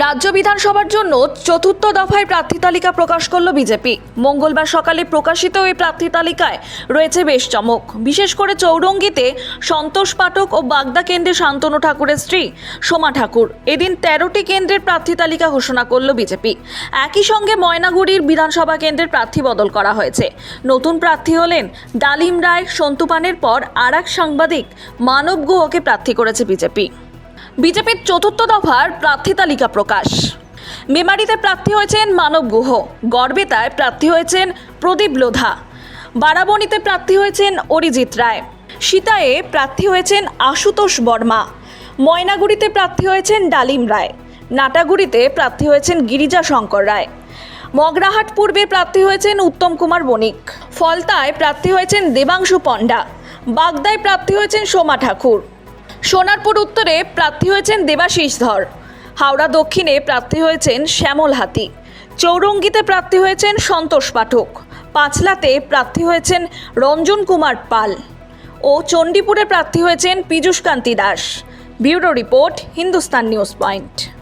রাজ্য বিধানসভার জন্য চতুর্থ দফায় প্রার্থী তালিকা প্রকাশ করল বিজেপি। মঙ্গলবার সকালে প্রকাশিত এই প্রার্থী তালিকায় রয়েছে বেশ চমক। বিশেষ করে চৌরঙ্গীতে সন্তোষ পাঠক ও বাগদা কেন্দ্রে শান্তনু ঠাকুরের স্ত্রী সোমা ঠাকুর। এদিন 13টি কেন্দ্রের প্রার্থী তালিকা ঘোষণা করল বিজেপি। একই সঙ্গে ময়নাগুড়ির বিধানসভা কেন্দ্রের প্রার্থী বদল করা হয়েছে। নতুন প্রার্থী হলেন ডালিম রায়। সন্তুপানের পর আর এক সাংবাদিক মানব গুহকে প্রার্থী করেছে বিজেপির চতুর্থ দফার প্রার্থী তালিকা প্রকাশ। মেমারিতে প্রার্থী হয়েছেন মানব গুহ, গড়বেতায় প্রার্থী হয়েছেন প্রদীপ লোধা, বারাবণীতে প্রার্থী হয়েছেন অরিজিৎ রায়, সীতায়ে প্রার্থী হয়েছেন আশুতোষ বর্মা, ময়নাগুড়িতে প্রার্থী হয়েছেন ডালিম রায়, নাটাগুড়িতে প্রার্থী হয়েছেন গিরিজা শঙ্কর রায়, মগরাহাট পূর্বে প্রার্থী হয়েছেন উত্তম কুমার বণিক, ফলতায় প্রার্থী হয়েছেন দেবাংশু পণ্ডা, বাগদায় প্রার্থী হয়েছেন সোমা ঠাকুর, সোনারপুর উত্তরে প্রার্থী হয়েছেন দেবাশিস ধর, হাওড়া দক্ষিণে প্রার্থী হয়েছেন শ্যামল হাতি, চৌরঙ্গীতে প্রার্থী হয়েছেন সন্তোষ পাঠক, পাঁচলাতে প্রার্থী হয়েছেন রঞ্জন কুমার পাল ও চণ্ডীপুরে প্রার্থী হয়েছেন Piyush Kanti Das. Bureau report, Hindustan news point.